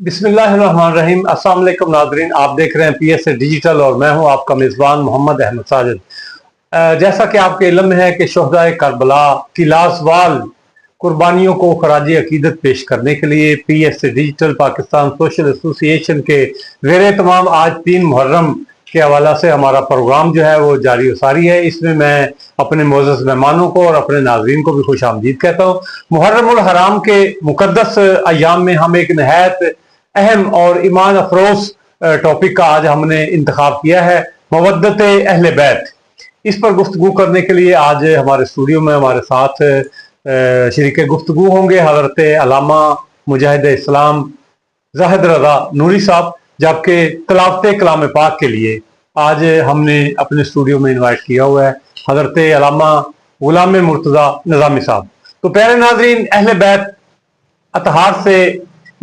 بسم اللہ الرحمن الرحیم۔ السلام علیکم ناظرین، آپ دیکھ رہے ہیں پی ایس اے ڈیجیٹل اور میں ہوں آپ کا میزبان محمد احمد ساجد۔ جیسا کہ آپ کے علم ہے کہ شہدائے کربلا کی لازوال قربانیوں کو خراج عقیدت پیش کرنے کے لیے P S a digital Pakistan social ایسوسی ایشن کے زیر تمام آج 3 محرم کے حوالہ سے ہمارا پروگرام جو ہے وہ جاری و ساری ہے۔ اس میں اپنے معزز مہمانوں کو اور اپنے ناظرین کو بھی خوش آمدید کہتا ہوں۔ محرم الحرام کے مقدس ایام میں ہم ایک نہایت اہم اور ایمان افروز ٹاپک کا آج ہم نے انتخاب کیا ہے، مودت اہل بیت۔ اس پر گفتگو کرنے کے لیے آج ہمارے اسٹوڈیو میں ہمارے ساتھ شریک گفتگو ہوں گے حضرت علامہ مجاہد اسلام زاہد رضا نوری صاحب، جبکہ تلاوت کلام پاک کے لیے آج ہم نے اپنے اسٹوڈیو میں انوائٹ کیا ہوا ہے حضرت علامہ غلام مرتضیٰ نظامی صاحب۔ تو پیارے ناظرین، اہل بیت اطہار سے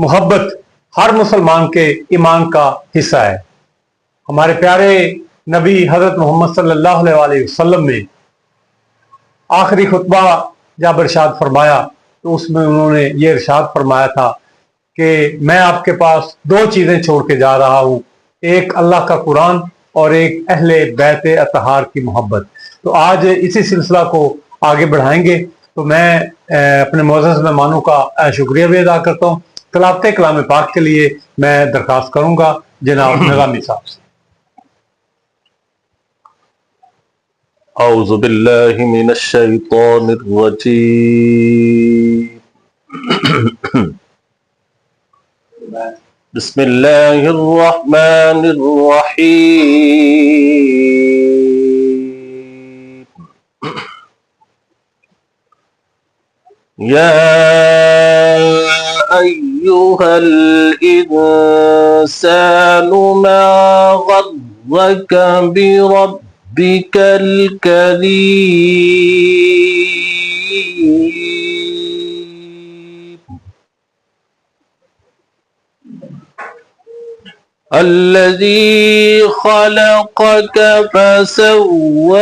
محبت ہر مسلمان کے ایمان کا حصہ ہے۔ ہمارے پیارے نبی حضرت محمد صلی اللہ علیہ وسلم نے آخری خطبہ جب ارشاد فرمایا تو اس میں انہوں نے یہ ارشاد فرمایا تھا کہ میں آپ کے پاس 2 چیزیں چھوڑ کے جا رہا ہوں، ایک اللہ کا قرآن اور ایک اہل بیت اطہار کی محبت۔ تو آج اسی سلسلہ کو آگے بڑھائیں گے۔ تو میں اپنے معزز مہمانوں کا شکریہ بھی ادا کرتا ہوں۔ تلاوت کلام پاک کے لیے میں درخواست کروں گا جناب نظامی صاحب سے۔ اعوذ باللہ من الشیطان الرجیم، بسم اللہ الرحمن الرحیم۔ یا ایہا الانسان ما غرک بربک الکریم الذی خلقک فسواک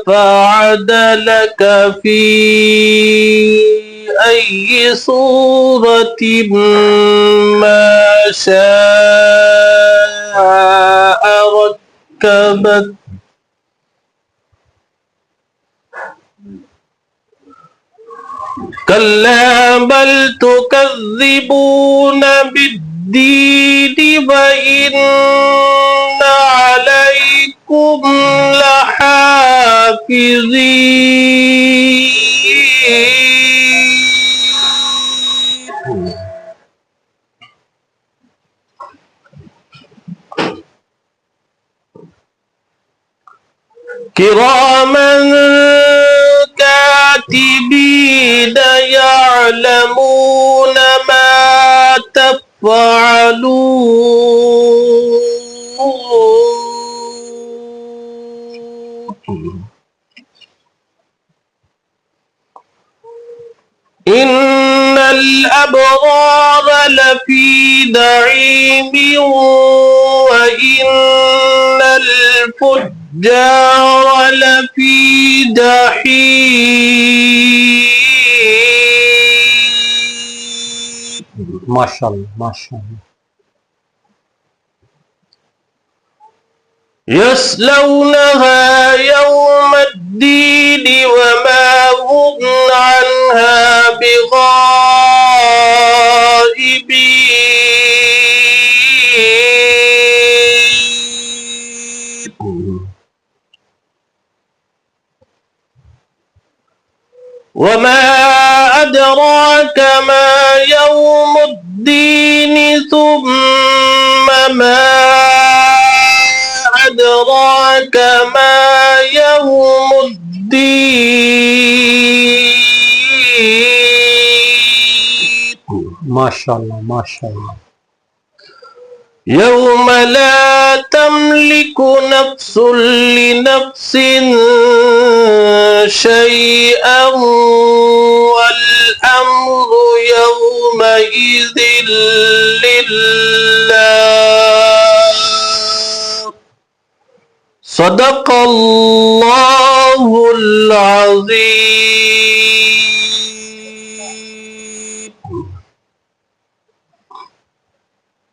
فعدلک فی ای صورت ما شاء رکبک کلا بل تکذبون بالدین وإن علیکم لحافظین کراما کاتبین یعلمون ما تفعلون ان الابرار لفی نعیم وان الفجار لفی جحیم۔ ماشاءاللہ ماشاءاللہ۔ یصلونها یوم الدین وما هم عنها بغائبین وما أدراك ما يوم الدين ثم ما أدراك ما يوم الدين ماشاءاللہ ماشاءاللہ۔ يوم لا تملك نفس لنفس شيئا والأمر يومئذ لله صدق اللہ العظیم۔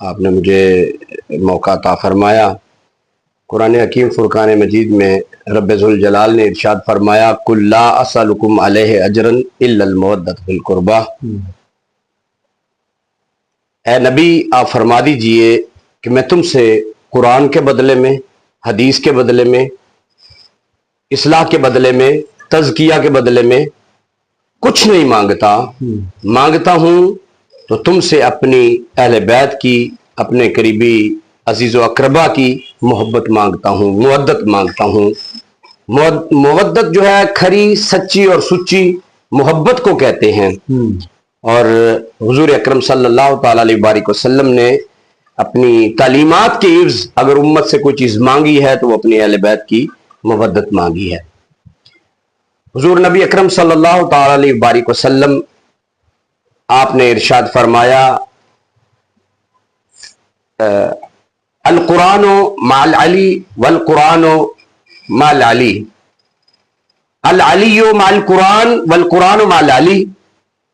آپ نے مجھے موقع عطا فرمایا۔ قرآن حکیم فرقان مجید میں رب ذوالجلال نے ارشاد فرمایا قُل لَا أَسْأَلُكُمْ عَلَيْهِ أَجْرًا إِلَّا الْمَوَدَّةَ فِي الْقُرْبَى، اے نبی آپ فرما دیجئے کہ میں تم سے قرآن کے بدلے میں، حدیث کے بدلے میں، اصلاح کے بدلے میں، تزکیہ کے بدلے میں کچھ نہیں مانگتا، مانگتا ہوں تو تم سے اپنی اہل بیت کی، اپنے قریبی عزیز و اقربا کی محبت مانگتا ہوں، مودت مانگتا ہوں۔ مودت جو ہے کھری، سچی اور سچی محبت کو کہتے ہیں، اور حضور اکرم صلی اللہ تعالی علیہ وآلہ وسلم نے اپنی تعلیمات کے عوض اگر امت سے کوئی چیز مانگی ہے تو وہ اپنی اہل بیت کی مودت مانگی ہے۔ حضور نبی اکرم صلی اللہ تعالی علیہ وآلہ وسلم آپ نے ارشاد فرمایا القرآن مع العلی والقرآن مع العلی، العلی مع القرآن والقرآن مع العلی،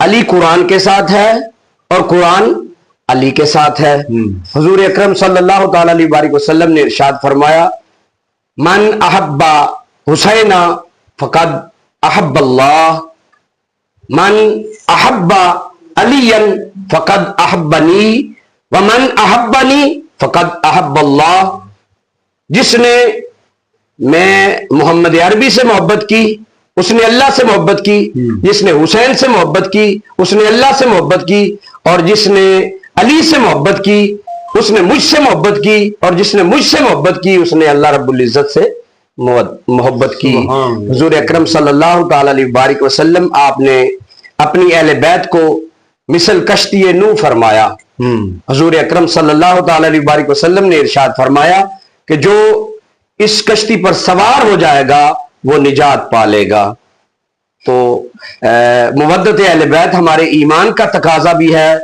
علی قرآن کے ساتھ ہے اور قرآن علی کے ساتھ ہے۔ حضور اکرم صلی اللہ تعالی علیہ وآلہ وسلم نے ارشاد فرمایا من احب حسین فقد احب اللہ، من احب علی فقد احبنی ومن احبنی فقد احب اللہ، جس نے میں محمد عربی سے محبت کی اس نے اللہ سے محبت کی، جس نے حسین سے محبت کی اس نے اللہ سے محبت کی، اور جس نے علی سے محبت کی اس نے مجھ سے محبت کی، اور جس نے مجھ سے محبت کی اس نے اللہ رب العزت سے محبت کی۔ حضور اکرم صلی اللہ تعالی علیہ وآلہ وسلم آپ نے اپنی اہل بیت کو مثل کشتی نوح فرمایا۔ حضور اکرم صلی اللہ تعالی علیہ وآلہ وسلم نے ارشاد فرمایا کہ جو اس کشتی پر سوار ہو جائے گا وہ نجات پالے گا۔ تو مودت اہل بیت ہمارے ایمان کا تقاضا بھی ہے،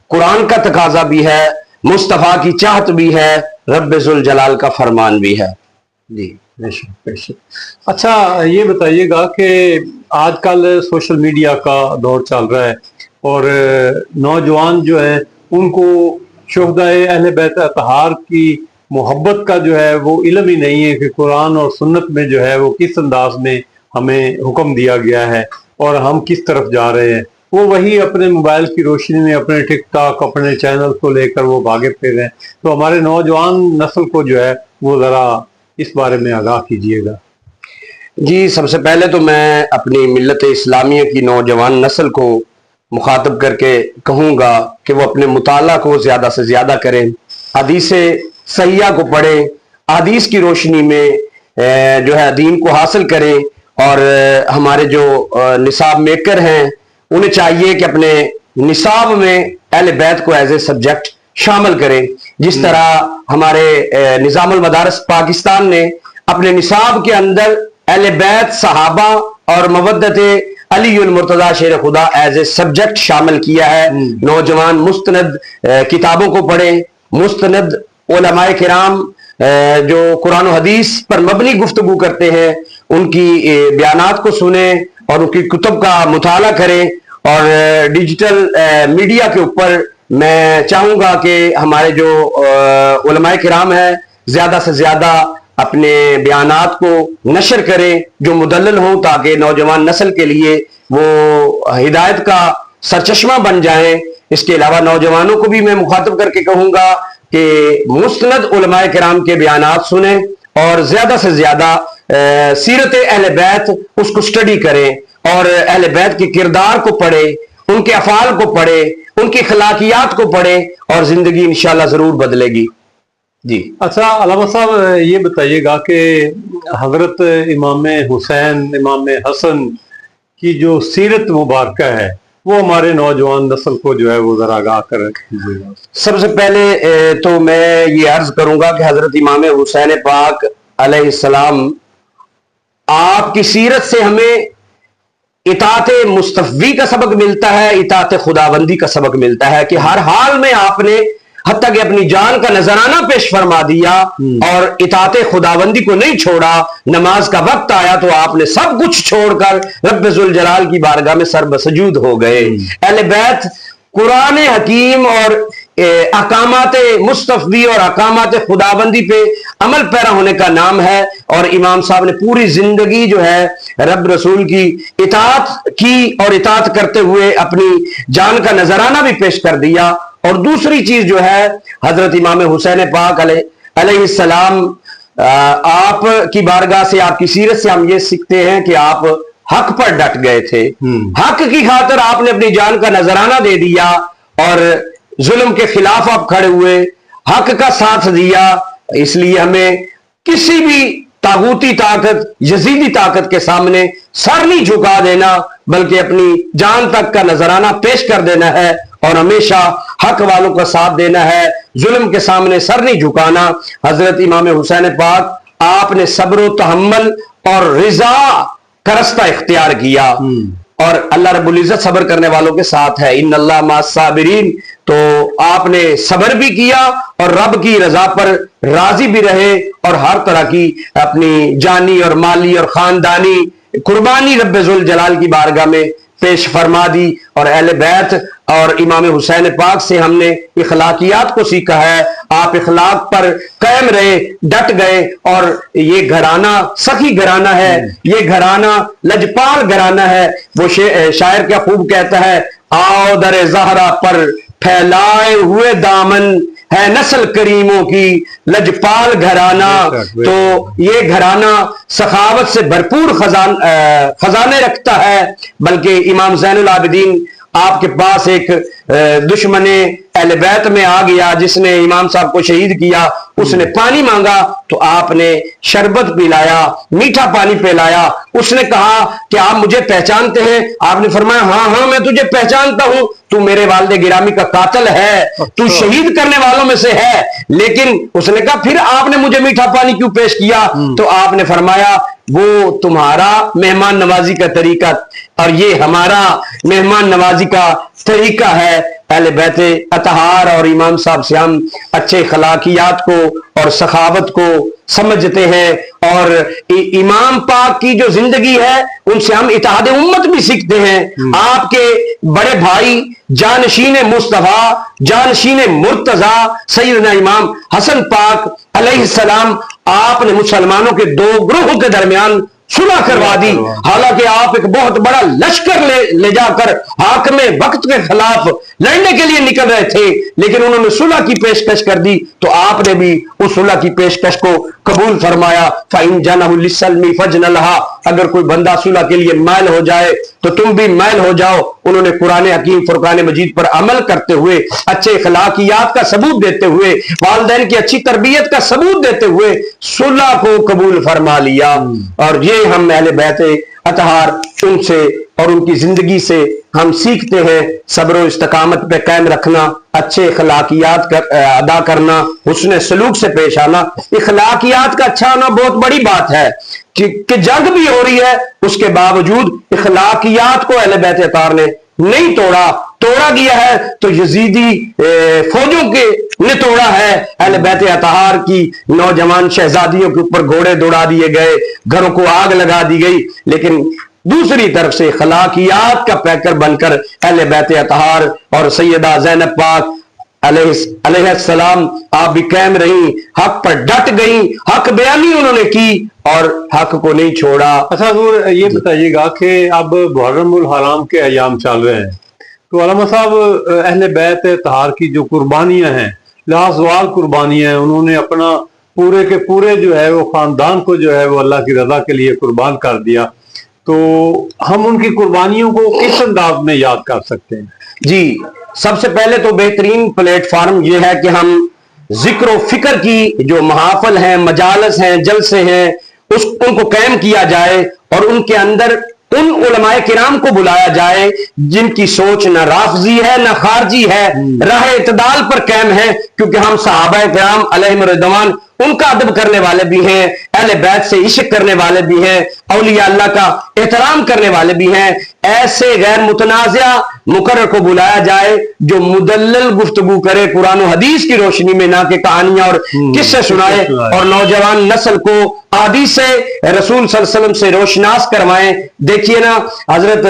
قرآن کا تقاضا بھی ہے، مصطفیٰ کی چاہت بھی ہے، رب ذوالجلال کا فرمان بھی ہے۔ جی بے شک بے شک۔ اچھا یہ بتائیے گا کہ آج کل سوشل میڈیا کا دور چل رہا ہے اور نوجوان جو ہیں ان کو شہدائے اہل بیت اطہار کی محبت کا جو ہے وہ علم ہی نہیں ہے کہ قرآن اور سنت میں جو ہے وہ کس انداز میں ہمیں حکم دیا گیا ہے اور ہم کس طرف جا رہے ہیں۔ وہ وہی اپنے موبائل کی روشنی میں اپنے ٹک ٹاک اپنے چینل کو لے کر وہ بھاگے پھر رہے ہیں۔ تو ہمارے نوجوان نسل کو جو ہے وہ ذرا اس بارے میں آگاہ کیجیے گا۔ جی سب سے پہلے تو میں اپنی ملت اسلامیہ کی نوجوان نسل کو مخاطب کر کے کہوں گا کہ وہ اپنے مطالعہ کو زیادہ سے زیادہ کریں، حدیث صحیحہ کو پڑھیں، حدیث کی روشنی میں جو ہے دین کو حاصل کریں، اور ہمارے جو نصاب میکر ہیں انہیں چاہیے کہ اپنے نصاب میں اہل بیت کو ایز اے سبجیکٹ شامل کریں، جس طرح ہمارے نظام المدارس پاکستان نے اپنے نصاب کے اندر اہل بیت، صحابہ اور مودت علی المرتضیٰ شیر خدا ایز اے سبجیکٹ شامل کیا ہے۔ نوجوان مستند کتابوں کو پڑھیں، مستند علماء کرام جو قرآن و حدیث پر مبنی گفتگو کرتے ہیں ان کی بیانات کو سنیں اور ان کی کتب کا مطالعہ کریں، اور ڈیجیٹل میڈیا کے اوپر میں چاہوں گا کہ ہمارے جو علماء کرام ہیں زیادہ سے زیادہ اپنے بیانات کو نشر کریں جو مدلل ہوں، تاکہ نوجوان نسل کے لیے وہ ہدایت کا سرچشمہ بن جائیں۔ اس کے علاوہ نوجوانوں کو بھی میں مخاطب کر کے کہوں گا کہ مستند علماء کرام کے بیانات سنیں اور زیادہ سے زیادہ سیرت اہل بیت اس کو سٹڈی کریں، اور اہل بیت کے کردار کو پڑھیں، ان کے افعال کو پڑھیں، ان کی اخلاقیات کو پڑھیں، اور زندگی انشاءاللہ ضرور بدلے گی۔ جی اچھا علامہ صاحب یہ بتائیے گا کہ حضرت امام حسین، امام حسن کی جو سیرت مبارکہ ہے وہ ہمارے نوجوان نسل کو جو ہے وہ ذرا آگاہ کر دیجیے گا۔ سب سے پہلے تو میں یہ عرض کروں گا کہ حضرت امام حسین پاک علیہ السلام آپ کی سیرت سے ہمیں اطاعت مصطفی کا سبق ملتا ہے، اطاعت خداوندی کا سبق ملتا ہے، کہ ہر حال میں آپ نے حتیٰ کہ اپنی جان کا نذرانہ پیش فرما دیا اور اطاعت خداوندی کو نہیں چھوڑا۔ نماز کا وقت آیا تو آپ نے سب کچھ چھوڑ کر رب ذوالجلال کی بارگاہ میں سر بسجود ہو گئے۔ اہل بیت قرآن حکیم اور احکامات مصطفی اور احکامات خدابندی پہ عمل پیرا ہونے کا نام ہے. اور امام صاحب نے پوری زندگی جو ہے رب رسول کی اطاعت کی اور اطاعت کرتے ہوئے اپنی جان کا نذرانہ بھی پیش کر دیا. اور دوسری چیز جو ہے حضرت امام حسین پاک علیہ السلام آپ کی بارگاہ سے, آپ کی سیرت سے ہم یہ سیکھتے ہیں کہ آپ حق پر ڈٹ گئے تھے. حق کی خاطر آپ نے اپنی جان کا نذرانہ دے دیا اور ظلم کے خلاف آپ کھڑے ہوئے, حق کا ساتھ دیا. اس لیے ہمیں کسی بھی طاغوتی طاقت, یزیدی طاقت کے سامنے سر نہیں جھکا دینا, بلکہ اپنی جان تک کا نذرانہ پیش کر دینا ہے اور ہمیشہ حق والوں کا ساتھ دینا ہے, ظلم کے سامنے سر نہیں جھکانا. حضرت امام حسین پاک آپ نے صبر و تحمل اور رضا کا رستہ اختیار کیا, اور اللہ رب العزت صبر کرنے والوں کے ساتھ ہے. ان اللہ مع الصابرین. تو آپ نے صبر بھی کیا اور رب کی رضا پر راضی بھی رہے, اور ہر طرح کی اپنی جانی اور مالی اور خاندانی قربانی رب ذوالجلال کی بارگاہ میں پیش فرما دی. اور اہل بیت اور امام حسین پاک سے ہم نے اخلاقیات کو سیکھا ہے. آپ اخلاق پر قائم رہے, ڈٹ گئے, اور یہ گھرانہ سخی گھرانہ ہے, یہ گھرانہ لجپال گھرانہ ہے. وہ شاعر کیا خوب کہتا ہے, آؤ در زہرا پر پھیلائے ہوئے دامن ہے نسل کریموں کی لجپال گھرانہ. تو یہ گھرانہ سخاوت سے بھرپور خزانے رکھتا ہے. بلکہ امام زین العابدین آپ کے پاس ایک دشمن اہل بیت میں آ گیا جس نے امام صاحب کو شہید کیا. اس نے پانی مانگا تو آپ نے شربت پلایا, میٹھا پانی پلایا. اس نے کہا کہ آپ مجھے پہچانتے ہیں؟ آپ نے فرمایا ہاں میں تجھے پہچانتا ہوں, تو میرے والد گرامی کا قاتل ہے, تو شہید کرنے والوں میں سے ہے. لیکن اس نے کہا پھر آپ نے مجھے میٹھا پانی کیوں پیش کیا؟ تو آپ نے فرمایا وہ تمہارا مہمان نوازی کا طریقہ اور یہ ہمارا مہمان نوازی کا طریقہ ہے. اہل بیت اطہار اور امام صاحب سے ہم اچھے اخلاقیات کو اور سخاوت کو سمجھتے ہیں, اور امام پاک کی جو زندگی ہے ان سے ہم اتحاد امت بھی سیکھتے ہیں. آپ کے بڑے بھائی جانشین مصطفیٰ, جانشین مرتضیٰ سیدنا امام حسن پاک علیہ السلام, آپ نے مسلمانوں کے دو گروہوں کے درمیان صلح کروا دی. حالانکہ آپ ایک بہت بڑا لشکر لے جا کر حاکم وقت کے خلاف لڑنے کے لیے نکل رہے تھے, لیکن انہوں نے صلح کی پیشکش کر دی, تو آپ نے بھی اس صلح کی پیشکش کو قبول فرمایا. فَإِن جَنَحُوا لِلسَّلْمِ فَاجْنَحْ لَهَا. اگر کوئی بندہ صلح کے لیے مائل ہو جائے تو تم بھی مائل ہو جاؤ. انہوں نے قرآن حکیم فرقان مجید پر عمل کرتے ہوئے, اچھے اخلاقیات کا ثبوت دیتے ہوئے, والدین کی اچھی تربیت کا ثبوت دیتے ہوئے صلح کو قبول فرما لیا. اور یہ ہم اہل بیت اطہار ان سے اور ان کی زندگی سے ہم سیکھتے ہیں. صبر و استقامت پہ قائم رکھنا, اچھے اخلاقیات ادا کرنا, حسن سلوک سے پیش آنا. اخلاقیات کا اچھا ہونا بہت بڑی بات ہے کہ جنگ بھی ہو رہی ہے, اس کے باوجود اخلاقیات کو اہل بیت اطہار نے نہیں توڑا گیا ہے تو یزیدی فوجوں کے نے توڑا ہے. اہل بیت اطہار کی نوجوان شہزادیوں کے اوپر گھوڑے دوڑا دیے گئے, گھروں کو آگ لگا دی گئی, لیکن دوسری طرف سے اخلاقیات کا پیکر بن کر اہل بیت اطہار اور سیدہ زینب پاک علیہ السلام آپ بھی قائم رہیں, حق پر ڈٹ گئیں, حق بیانی انہوں نے کی اور حق کو نہیں چھوڑا. اچھا حضور یہ بتائیے گا کہ اب محرم الحرام کے ایام چل رہے ہیں, تو علامہ صاحب اہل بیت اطہار کی جو قربانیاں ہیں, لازوال قربانیاں ہیں, انہوں نے اپنا پورے کے پورے جو ہے وہ خاندان کو جو ہے وہ اللہ کی رضا کے لیے قربان کر دیا, تو ہم ان کی قربانیوں کو کس انداز میں یاد کر سکتے ہیں؟ جی, سب سے پہلے تو بہترین پلیٹ فارم یہ ہے کہ ہم ذکر و فکر کی جو محافل ہیں, مجالس ہیں, جلسے ہیں, ان کو قائم کیا جائے اور ان کے اندر ان علماء کرام کو بلایا جائے جن کی سوچ نہ رافضی ہے نہ خارجی ہے, راہ اعتدال پر قائم ہے. کیونکہ ہم صحابہ کرام علیہم رضوان ان کا ادب کرنے والے بھی ہیں, اہل بیت سے عشق کرنے والے بھی ہیں, اولیاء اللہ کا احترام کرنے والے بھی ہیں. ایسے غیر متنازع مقرر کو بلایا جائے جو مدلل گفتگو کرے قرآن و حدیث کی روشنی میں، نہ کہ کہانیاں اور قصے سنائے، اور نوجوان نسل کو احادیث رسول صلی اللہ علیہ وسلم سے روشناس کروائیں۔ دیکھیے نا، حضرت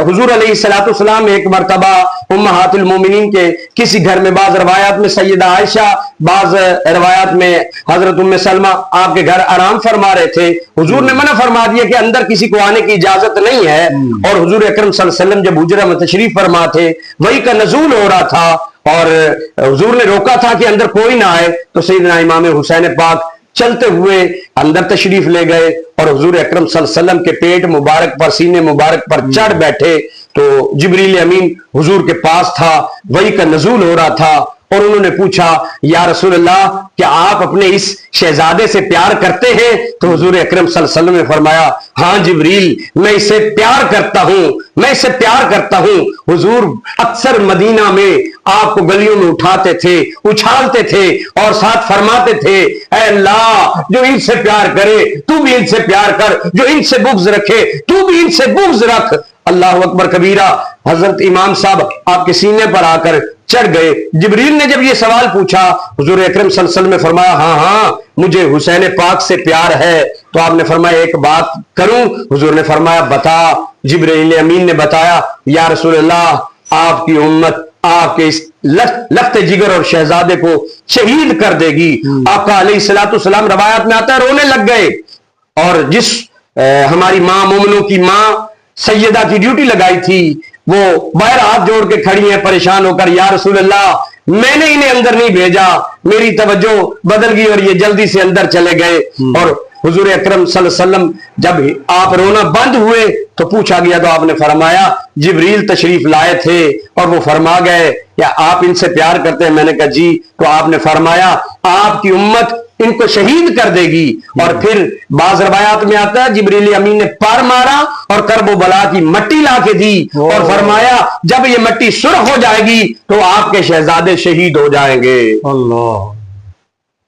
حضور علیہ الصلوۃ والسلام ایک مرتبہ امہات المومنین کے کسی گھر میں، بعض روایات میں سیدہ عائشہ، بعض روایات میں حضرت ام سلمہ آپ کے گھر آرام فرما رہے تھے۔ حضور نے منع فرما دیا کہ اندر کسی کو آنے کی اجازت نہیں ہے، اور حضور اکرم صلی اللہ علیہ وسلم جب حجرہ میں تشریف فرما تھے، وحی کا نزول ہو رہا تھا اور حضور نے روکا تھا کہ اندر کوئی نہ آئے، تو سیدنا امام حسین پاک چلتے ہوئے اندر تشریف لے گئے اور حضور اکرم صلی اللہ علیہ وسلم کے پیٹ مبارک پر، سینے مبارک پر چڑھ بیٹھے، تو جبریل امین حضور کے پاس تھا، وحی کا نزول ہو رہا تھا، اور انہوں نے پوچھا یا رسول اللہ کیا آپ اپنے اس شہزادے سے پیار کرتے ہیں؟ تو حضور اکرم صلی اللہ علیہ وسلم نے فرمایا ہاں جبریل، میں اسے پیار کرتا ہوں، میں اسے پیار کرتا ہوں۔ حضور اکثر مدینہ میں آپ کو گلیوں میں اٹھاتے تھے، اچھالتے تھے اور ساتھ فرماتے تھے اے اللہ جو ان سے پیار کرے تو بھی ان سے پیار کر، جو ان سے بغض رکھے تو بھی ان سے بغض رکھ۔ اللہ اکبر کبیرہ۔ حضرت امام صاحب آپ کے سینے پر آ کر چڑھ گئے۔ جبریل نے جب یہ سوال پوچھا، حضور اکرم صلی اللہ علیہ وسلم نے فرمایا ہاں ہاں مجھے حسین پاک سے پیار ہے۔ تو آپ نے فرمایا ایک بات کروں؟ حضور نے فرمایا بتا۔ جبریل امین نے بتایا یا رسول اللہ آپ کی امت آپ کے اس لخت جگر اور شہزادے کو شہید کر دے گی۔ آقا علیہ الصلوۃ والسلام روایات میں آتا ہے رونے لگ گئے، اور جس ہماری ماں مومنوں کی ماں سیدہ کی ڈیوٹی لگائی تھی وہ باہر ہاتھ جوڑ کے کھڑی ہیں پریشان ہو کر، یا رسول اللہ میں نے انہیں اندر نہیں بھیجا، میری توجہ بدل گئی اور یہ جلدی سے اندر چلے گئے۔ اور حضور اکرم صلی اللہ علیہ وسلم جب آپ رونا بند ہوئے تو پوچھا گیا تو آپ نے فرمایا جبریل تشریف لائے تھے اور وہ فرما گئے یا آپ ان سے پیار کرتے ہیں؟ میں نے کہا جی۔ تو آپ نے فرمایا آپ کی امت ان کو شہید کر دے گی۔ اور پھر بعض روایات میں آتا ہے جبریل امین نے پار مارا اور کرب و بلا کی مٹی لا کے دی اور فرمایا جب یہ مٹی سرخ ہو جائے گی تو آپ کے شہزادے شہید ہو جائیں گے۔ اللہ۔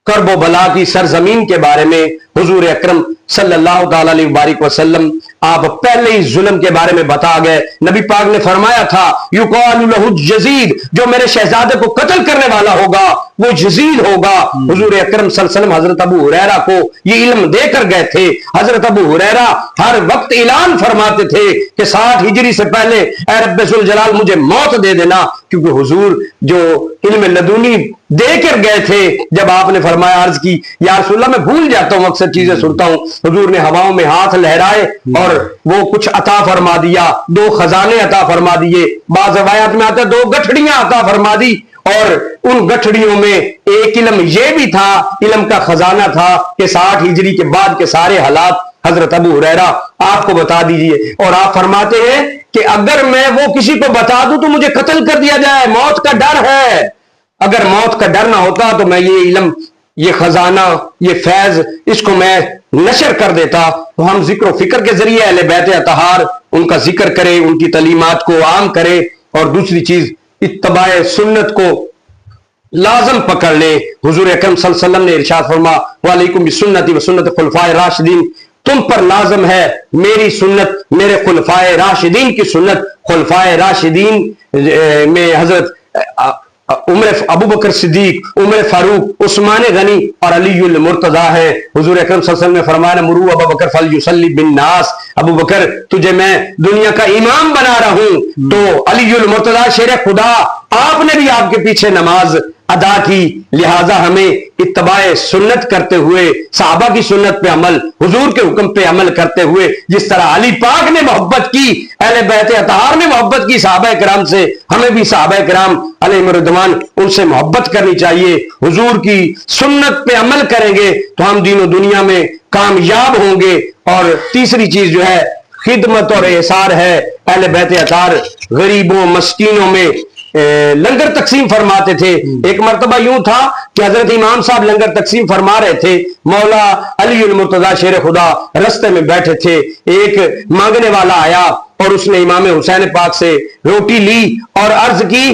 کرب و بلا کی سرزمین کے بارے میں حضور اکرم صلی اللہ تعالی علیہ وآلہ وسلم آپ پہلے ہی ظلم کے بارے میں بتا گئے۔ نبی پاک نے فرمایا تھا یقال لہ الجزید، جو میرے شہزادے کو قتل کرنے والا ہوگا وہ جزید ہوگا۔ حضور اکرم صلی اللہ علیہ وسلم حضرت ابو ہریرہ کو یہ علم دے کر گئے تھے۔ حضرت ابو ہریرہ ہر وقت اعلان فرماتے تھے کہ 60 ہجری سے پہلے اے رب ذوالجلال مجھے موت دے دینا، کیونکہ حضور جو علم لدنی دے کر گئے تھے، جب آپ نے فرمایا عرض کی یا رسول اللہ میں بھول جاتا ہوں اکثر چیزیں سنتا ہوں، حضور نے ہواؤں میں ہاتھ لہرائے اور وہ کچھ عطا فرما دیا، 2 خزانے عطا فرما دیے۔ بعض روایات میں آتا ہے 2 گٹھڑیاں عطا فرما دی، اور ان گٹھڑیوں میں ایک علم یہ بھی تھا، علم کا خزانہ تھا کہ 60 ہجری کے بعد کے سارے حالات حضرت ابو ہریرہ آپ کو بتا دیجئے۔ اور آپ فرماتے ہیں کہ اگر میں وہ کسی کو بتا دوں تو مجھے قتل کر دیا جائے، موت کا ڈر ہے۔ اگر موت کا ڈر نہ ہوتا تو میں یہ علم، یہ خزانہ، یہ فیض اس کو میں نشر کر دیتا۔ تو ہم ذکر و فکر کے ذریعے اہل بیت اطہار ان کا ذکر کریں، ان کی تعلیمات کو عام کریں، اور دوسری چیز اتباع سنت کو لازم پکڑ لیں۔ حضور اکرم صلی اللہ علیہ وسلم نے ارشاد فرما وعلیکم بسنتی و سنت خلفائے راشدین، تم پر لازم ہے میری سنت، میرے خلفائے راشدین کی سنت۔ خلفائے راشدین میں حضرت عمر ابو بکر صدیق، عمر فاروق، عثمان غنی اور علی المرتضیٰ ہے۔ حضور اکرم صلی اللہ علیہ وسلم نے فرمایا مرو ابو بکر فلیصلی بالناس، ابو بکر تجھے میں دنیا کا امام بنا رہا ہوں۔ تو علی المرتضیٰ شیر خدا، آپ نے بھی آپ کے پیچھے نماز ادا کی، لہذا ہمیں اتباع سنت کرتے ہوئے، صحابہ کی سنت پہ عمل، حضور کے حکم پہ عمل کرتے ہوئے، جس طرح علی پاک نے محبت کی، اہل بیت اطہار نے محبت کی صحابہ کرام سے، ہمیں بھی صحابہ کرام علیہ رضوان ان سے محبت کرنی چاہیے۔ حضور کی سنت پہ عمل کریں گے تو ہم دین و دنیا میں کامیاب ہوں گے۔ اور تیسری چیز جو ہے خدمت اور احسار ہے۔ اہل بیت اطہار غریبوں مسکینوں میں لنگر تقسیم فرماتے تھے۔ ایک مرتبہ یوں تھا کہ حضرت امام صاحب لنگر تقسیم فرما رہے تھے، مولا علی المرتضیٰ شیر خدا رستے میں بیٹھے تھے، ایک مانگنے والا آیا اور اس نے امام حسین پاک سے روٹی لی اور عرض کی